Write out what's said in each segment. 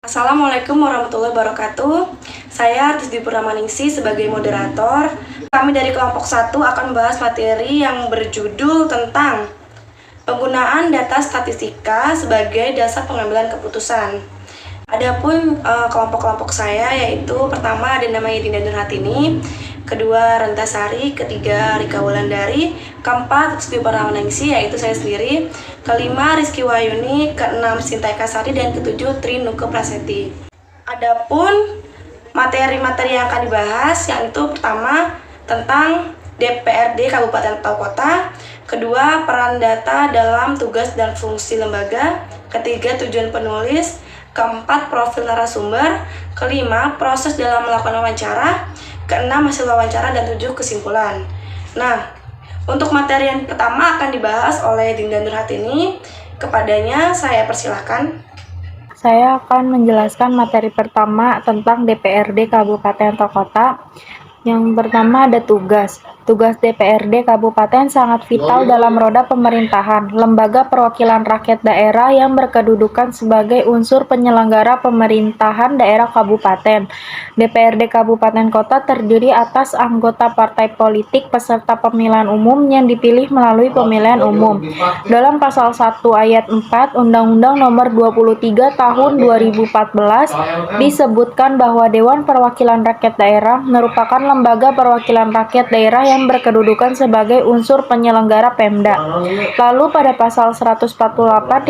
Assalamualaikum warahmatullahi wabarakatuh. Saya Artisdi Puramaningsi sebagai moderator. Kami dari kelompok 1 akan membahas materi yang berjudul tentang penggunaan data statistika sebagai dasar pengambilan keputusan. Adapun kelompok-kelompok saya yaitu pertama ada namanya Dinda Nurhatini, kedua Rentasari, ketiga Rika Wulandari, keempat Rizky Puramaningsi yaitu saya sendiri, kelima Rizky Wahyuni, keenam Sinta Eka Sari, dan ketujuh Trinuke Prasetti. Adapun materi-materi yang akan dibahas yang itu pertama tentang DPRD Kabupaten atau Kota, kedua peran data dalam tugas dan fungsi lembaga, ketiga tujuan penulis, keempat profil narasumber, kelima proses dalam melakukan wawancara, keenam hasil wawancara, dan tujuh kesimpulan. Nah, untuk materi yang pertama akan dibahas oleh Dinda Nurhatini. Kepadanya saya persilahkan. Saya akan menjelaskan materi pertama tentang DPRD Kabupaten atau Kota. Yang pertama ada tugas. Tugas DPRD Kabupaten sangat vital dalam roda pemerintahan, lembaga perwakilan rakyat daerah yang berkedudukan sebagai unsur penyelenggara pemerintahan daerah kabupaten. DPRD Kabupaten Kota terdiri atas anggota partai politik peserta pemilihan umum yang dipilih melalui pemilihan umum. Dalam pasal 1 ayat 4 Undang-Undang Nomor 23 Tahun 2014 disebutkan bahwa Dewan Perwakilan Rakyat Daerah merupakan lembaga perwakilan rakyat daerah yang berkedudukan sebagai unsur penyelenggara Pemda. Lalu pada pasal 148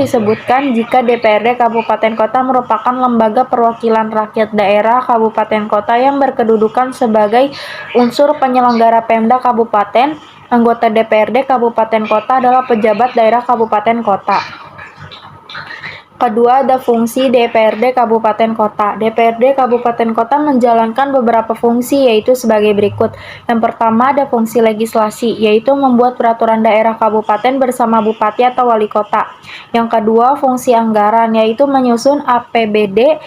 disebutkan jika DPRD Kabupaten Kota merupakan lembaga perwakilan rakyat daerah Kabupaten Kota yang berkedudukan sebagai unsur penyelenggara Pemda Kabupaten, anggota DPRD Kabupaten Kota adalah pejabat daerah Kabupaten Kota. Kedua, ada fungsi DPRD Kabupaten Kota. DPRD Kabupaten Kota menjalankan beberapa fungsi yaitu sebagai berikut. Yang pertama ada fungsi legislasi, yaitu membuat peraturan daerah kabupaten bersama bupati atau wali kota. Yang kedua, fungsi anggaran, yaitu menyusun APBD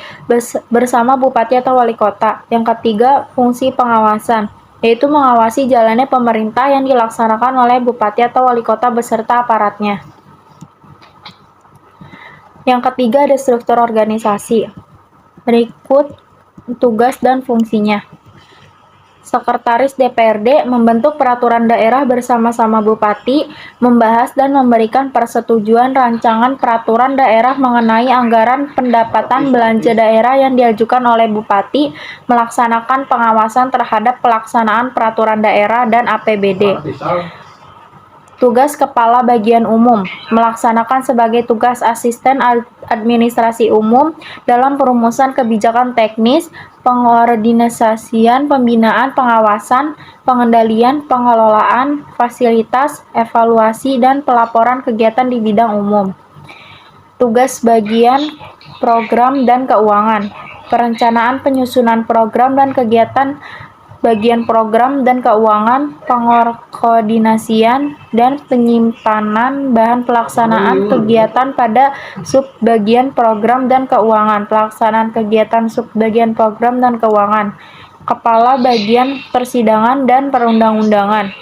bersama bupati atau wali kota. Yang ketiga, fungsi pengawasan, yaitu mengawasi jalannya pemerintah yang dilaksanakan oleh bupati atau wali kota beserta aparatnya. Yang ketiga ada struktur organisasi. Berikut tugas dan fungsinya. Sekretaris DPRD membentuk peraturan daerah bersama-sama bupati, membahas dan memberikan persetujuan rancangan peraturan daerah mengenai anggaran pendapatan belanja daerah yang diajukan oleh bupati, melaksanakan pengawasan terhadap pelaksanaan peraturan daerah dan APBD. Tugas Kepala Bagian Umum, melaksanakan sebagai tugas asisten administrasi umum dalam perumusan kebijakan teknis, pengorganisasian, pembinaan, pengawasan, pengendalian, pengelolaan, fasilitas, evaluasi, dan pelaporan kegiatan di bidang umum. Tugas Bagian Program dan Keuangan, perencanaan penyusunan program dan kegiatan bagian program dan keuangan, pengkoordinasian, dan penyimpanan bahan pelaksanaan kegiatan pada subbagian program dan keuangan, pelaksanaan kegiatan subbagian program dan keuangan, kepala bagian persidangan dan perundang-undangan.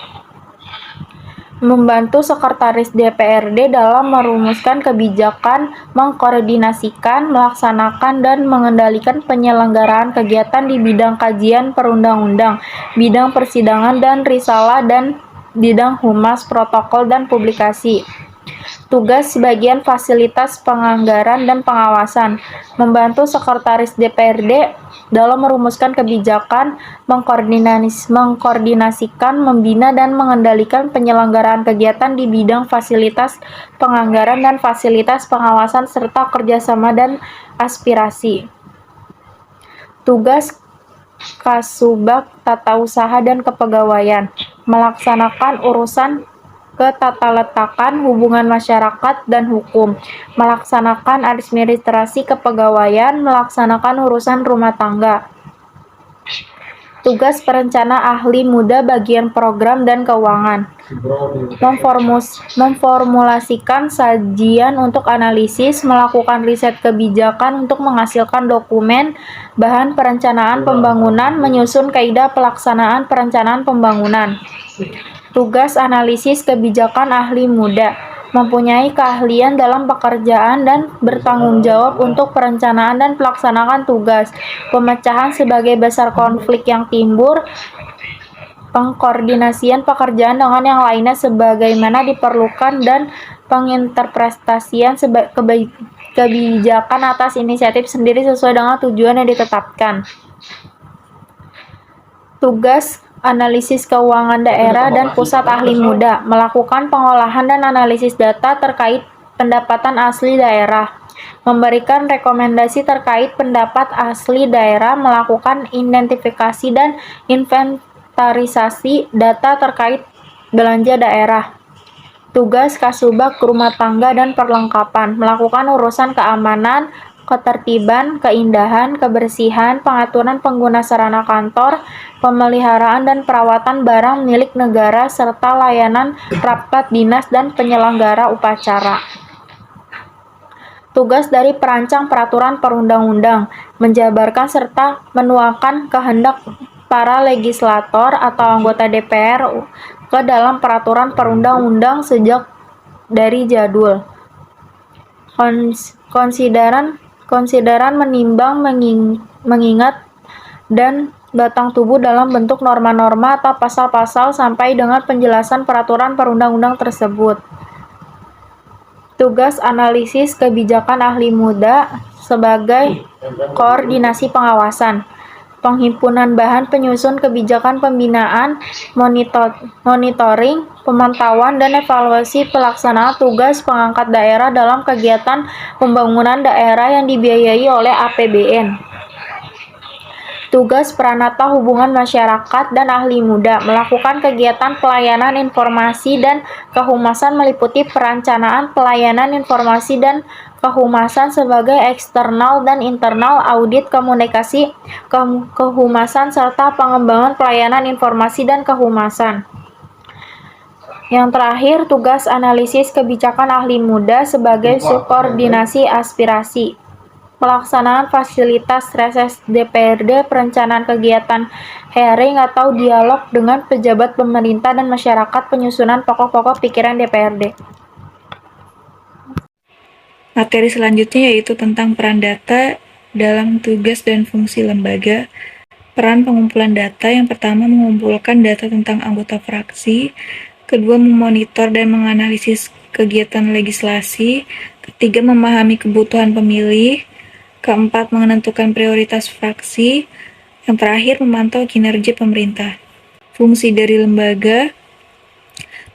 Membantu sekretaris DPRD dalam merumuskan kebijakan, mengkoordinasikan, melaksanakan, dan mengendalikan penyelenggaraan kegiatan di bidang kajian perundang-undang, bidang persidangan dan risalah, dan bidang humas, protokol, dan publikasi. Tugas bagian fasilitas penganggaran dan pengawasan, membantu sekretaris DPRD dalam merumuskan kebijakan, mengkoordinasikan, membina, dan mengendalikan penyelenggaraan kegiatan di bidang fasilitas penganggaran dan fasilitas pengawasan serta kerjasama dan aspirasi. Tugas Kasubag Tata Usaha dan Kepegawaian, melaksanakan urusan ketataletakan, hubungan masyarakat, dan hukum, melaksanakan administrasi kepegawaian, melaksanakan urusan rumah tangga. Tugas perencana ahli muda bagian program dan keuangan, memformulasikan sajian untuk analisis, melakukan riset kebijakan untuk menghasilkan dokumen, bahan perencanaan pembangunan, menyusun kaidah pelaksanaan perencanaan pembangunan. Tugas analisis kebijakan ahli muda, mempunyai keahlian dalam pekerjaan dan bertanggung jawab untuk perencanaan dan pelaksanaan tugas, pemecahan sebagai besar konflik yang timbul, pengkoordinasian pekerjaan dengan yang lainnya sebagaimana diperlukan, dan penginterpretasian kebijakan atas inisiatif sendiri sesuai dengan tujuan yang ditetapkan. Tugas analisis keuangan daerah dan pusat ahli muda melakukan pengolahan dan analisis data terkait pendapatan asli daerah, memberikan rekomendasi terkait pendapat asli daerah, melakukan identifikasi dan inventarisasi data terkait belanja daerah. Tugas Kasubag rumah tangga dan perlengkapan melakukan urusan keamanan, ketertiban, keindahan, kebersihan, pengaturan pengguna sarana kantor, pemeliharaan dan perawatan barang milik negara, serta layanan rapat dinas dan penyelenggara upacara. Tugas dari perancang peraturan perundang-undang menjabarkan serta menuangkan kehendak para legislator atau anggota DPR ke dalam peraturan perundang-undang sejak dari jadul. Konsideran menimbang, mengingat, dan batang tubuh dalam bentuk norma-norma atau pasal-pasal sampai dengan penjelasan peraturan perundang-undang tersebut. Tugas analisis kebijakan ahli muda sebagai koordinasi pengawasan, penghimpunan bahan penyusun kebijakan pembinaan, monitoring, pemantauan, dan evaluasi pelaksanaan tugas pengangkat daerah dalam kegiatan pembangunan daerah yang dibiayai oleh APBN. Tugas Pranata Hubungan Masyarakat dan Ahli Muda melakukan kegiatan pelayanan informasi dan kehumasan meliputi perencanaan pelayanan informasi dan kehumasan sebagai eksternal dan internal, audit komunikasi kehumasan, serta pengembangan pelayanan informasi dan kehumasan. Yang terakhir, tugas analisis kebijakan ahli muda sebagai subordinasi aspirasi, pelaksanaan fasilitas reses DPRD, perencanaan kegiatan hearing atau dialog dengan pejabat pemerintah dan masyarakat, penyusunan pokok-pokok pikiran DPRD. Materi selanjutnya yaitu tentang peran data dalam tugas dan fungsi lembaga. Peran pengumpulan data: yang pertama, mengumpulkan data tentang anggota fraksi. Kedua, memonitor dan menganalisis kegiatan legislasi. Ketiga, memahami kebutuhan pemilih. Keempat, menentukan prioritas fraksi. Yang terakhir, memantau kinerja pemerintah. Fungsi dari lembaga: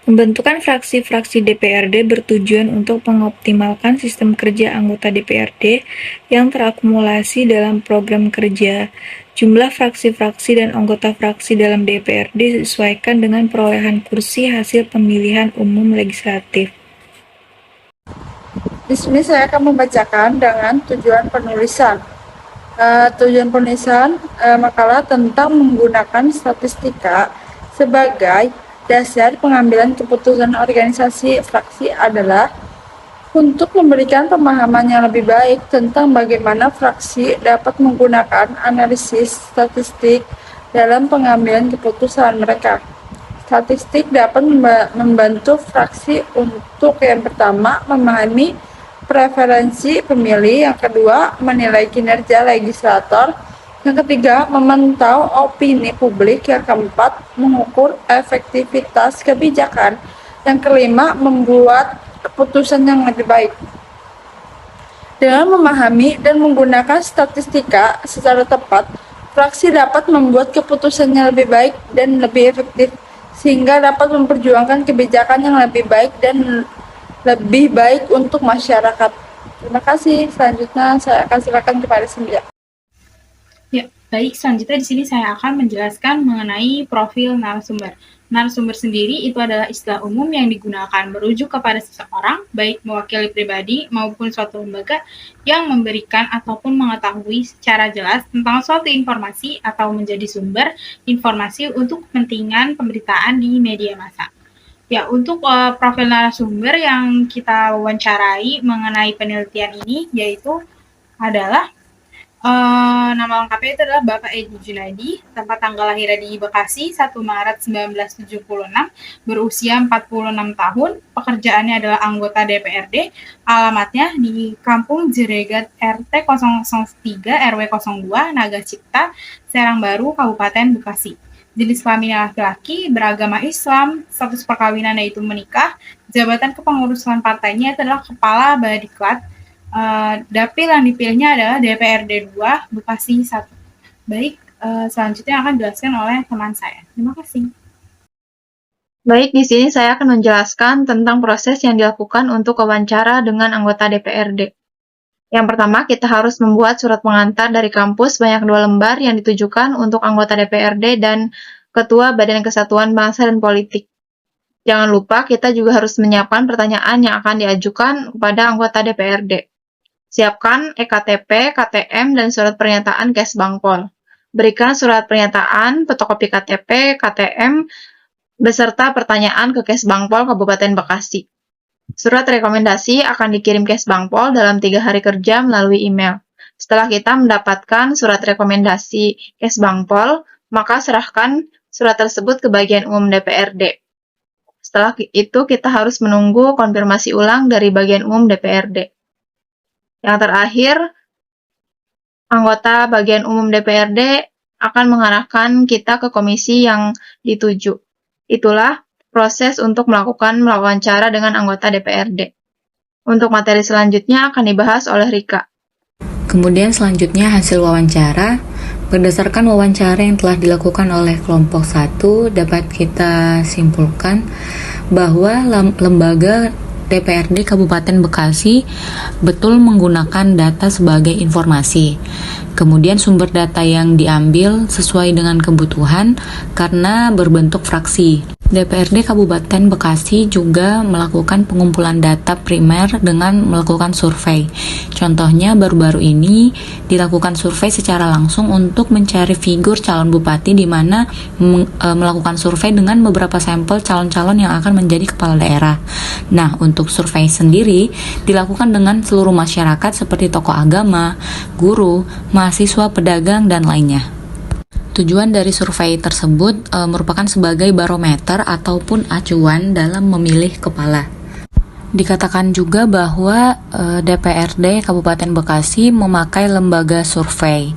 pembentukan fraksi-fraksi DPRD bertujuan untuk mengoptimalkan sistem kerja anggota DPRD yang terakumulasi dalam program kerja. Jumlah fraksi-fraksi dan anggota fraksi dalam DPRD disesuaikan dengan perolehan kursi hasil pemilihan umum legislatif. Di sini saya akan membacakan dengan tujuan penulisan. Makalah tentang menggunakan statistika sebagai dasar pengambilan keputusan organisasi fraksi adalah untuk memberikan pemahaman yang lebih baik tentang bagaimana fraksi dapat menggunakan analisis statistik dalam pengambilan keputusan mereka. Statistik dapat membantu fraksi untuk yang pertama, memahami preferensi pemilih, yang kedua, menilai kinerja legislator, yang ketiga, memantau opini publik, yang keempat, mengukur efektivitas kebijakan, yang kelima, membuat keputusan yang lebih baik. Dengan memahami dan menggunakan statistika secara tepat, fraksi dapat membuat keputusan yang lebih baik dan lebih efektif, sehingga dapat memperjuangkan kebijakan yang lebih baik dan lebih baik untuk masyarakat. Terima kasih. Selanjutnya saya akan silakan kepada Cynthia. Ya, baik. Selanjutnya di sini saya akan menjelaskan mengenai profil narasumber. Narasumber sendiri itu adalah istilah umum yang digunakan merujuk kepada seseorang, baik mewakili pribadi maupun suatu lembaga yang memberikan ataupun mengetahui secara jelas tentang suatu informasi atau menjadi sumber informasi untuk kepentingan pemberitaan di media massa. Ya, untuk profil narasumber yang kita wawancarai mengenai penelitian ini yaitu adalah Nama lengkapnya itu adalah Bapak Edi Junaidi, tempat tanggal lahirnya di Bekasi, 1 Maret 1976, berusia 46 tahun, pekerjaannya adalah anggota DPRD, alamatnya di Kampung Jeregat RT 003 RW 02, Naga Cipta, Serang Baru, Kabupaten Bekasi. Jenis kelaminnya laki-laki, beragama Islam, status perkawinannya itu menikah, jabatan kepengurusan partainya itu adalah Kepala Badiklat. Dapil yang dipilihnya adalah DPRD 2 Bekasi 1. Baik, selanjutnya akan dijelaskan oleh teman saya. Terima kasih. Baik, di sini saya akan menjelaskan tentang proses yang dilakukan untuk wawancara dengan anggota DPRD. Yang pertama, kita harus membuat surat pengantar dari kampus banyak 2 lembar yang ditujukan untuk anggota DPRD dan Ketua Badan Kesatuan Bangsa dan Politik. Jangan lupa, kita juga harus menyiapkan pertanyaan yang akan diajukan kepada anggota DPRD. Siapkan EKTP, KTM, dan surat pernyataan Kesbangpol. Berikan surat pernyataan, fotokopi KTP, KTM, beserta pertanyaan ke Kesbangpol Kabupaten Bekasi. Surat rekomendasi akan dikirim Kesbangpol dalam 3 hari kerja melalui email. Setelah kita mendapatkan surat rekomendasi Kesbangpol, maka serahkan surat tersebut ke bagian umum DPRD. Setelah itu kita harus menunggu konfirmasi ulang dari bagian umum DPRD. Yang terakhir, anggota bagian umum DPRD akan mengarahkan kita ke komisi yang dituju. Itulah proses untuk melakukan wawancara dengan anggota DPRD. Untuk materi selanjutnya akan dibahas oleh Rika. Kemudian selanjutnya hasil wawancara. Berdasarkan wawancara yang telah dilakukan oleh kelompok 1, dapat kita simpulkan bahwa lembaga DPRD Kabupaten Bekasi betul menggunakan data sebagai informasi. Kemudian sumber data yang diambil sesuai dengan kebutuhan karena berbentuk fraksi. DPRD Kabupaten Bekasi juga melakukan pengumpulan data primer dengan melakukan survei. Contohnya baru-baru ini dilakukan survei secara langsung untuk mencari figur calon bupati, di mana melakukan survei dengan beberapa sampel calon-calon yang akan menjadi kepala daerah. Nah, untuk survei sendiri dilakukan dengan seluruh masyarakat seperti tokoh agama, guru, mahasiswa, pedagang, dan lainnya. Tujuan dari survei tersebut merupakan sebagai barometer ataupun acuan dalam memilih kepala. Dikatakan juga bahwa DPRD Kabupaten Bekasi memakai lembaga survei,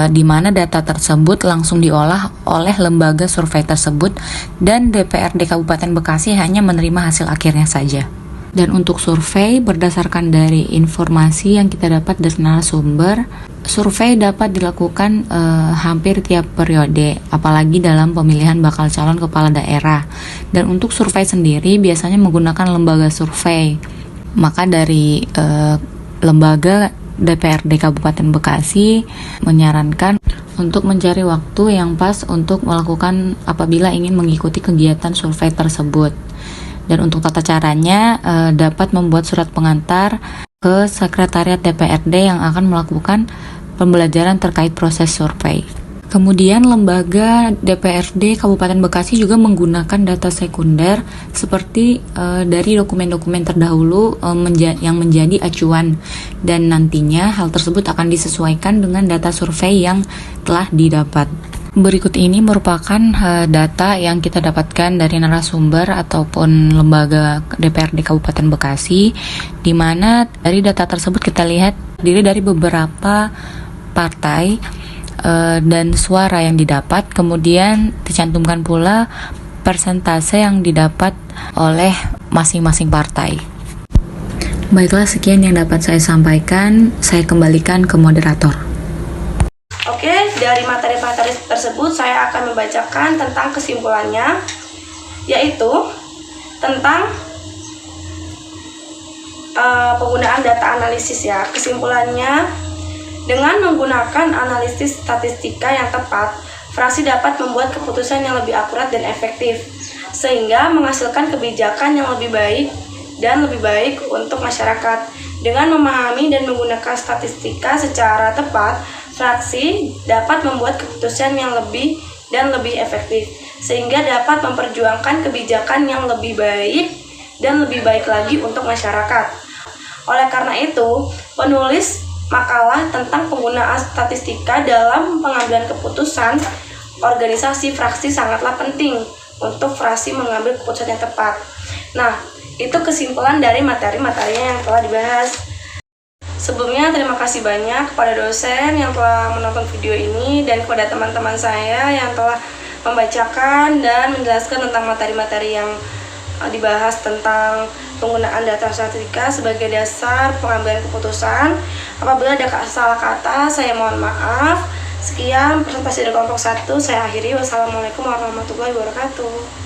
di mana data tersebut langsung diolah oleh lembaga survei tersebut, dan DPRD Kabupaten Bekasi hanya menerima hasil akhirnya saja. Dan untuk survei, berdasarkan dari informasi yang kita dapat dari narasumber, survei dapat dilakukan hampir tiap periode, apalagi dalam pemilihan bakal calon kepala daerah. Dan untuk survei sendiri biasanya menggunakan lembaga survei. Maka dari lembaga DPRD Kabupaten Bekasi menyarankan untuk mencari waktu yang pas untuk melakukan apabila ingin mengikuti kegiatan survei tersebut. Dan untuk tata caranya dapat membuat surat pengantar ke sekretariat DPRD yang akan melakukan pembelajaran terkait proses survei. Kemudian lembaga DPRD Kabupaten Bekasi juga menggunakan data sekunder seperti dari dokumen-dokumen terdahulu yang menjadi acuan, dan nantinya hal tersebut akan disesuaikan dengan data survei yang telah didapat. Berikut ini merupakan data yang kita dapatkan dari narasumber ataupun lembaga DPRD Kabupaten Bekasi, di mana dari data tersebut kita lihat terdiri dari beberapa partai dan suara yang didapat, kemudian dicantumkan pula persentase yang didapat oleh masing-masing partai. Baiklah, sekian yang dapat saya sampaikan. Saya kembalikan ke moderator. Oke, dari materi-materi tersebut saya akan membacakan tentang kesimpulannya, yaitu tentang penggunaan data analisis ya. Kesimpulannya, dengan menggunakan analisis statistika yang tepat, fraksi dapat membuat keputusan yang lebih akurat dan efektif, sehingga menghasilkan kebijakan yang lebih baik dan lebih baik untuk masyarakat. Dengan memahami dan menggunakan statistika secara tepat, fraksi dapat membuat keputusan yang lebih dan lebih efektif, sehingga dapat memperjuangkan kebijakan yang lebih baik dan lebih baik lagi untuk masyarakat. Oleh karena itu, penulis makalah tentang penggunaan statistika dalam pengambilan keputusan organisasi fraksi sangatlah penting untuk fraksi mengambil keputusan yang tepat. Nah, itu kesimpulan dari materi-materinya yang telah dibahas. Sebelumnya, terima kasih banyak kepada dosen yang telah menonton video ini dan kepada teman-teman saya yang telah membacakan dan menjelaskan tentang materi-materi yang dibahas tentang penggunaan data statistika sebagai dasar pengambilan keputusan. Apabila ada salah kata, saya mohon maaf. Sekian presentasi dari kelompok 1, saya akhiri. Wassalamualaikum warahmatullahi wabarakatuh.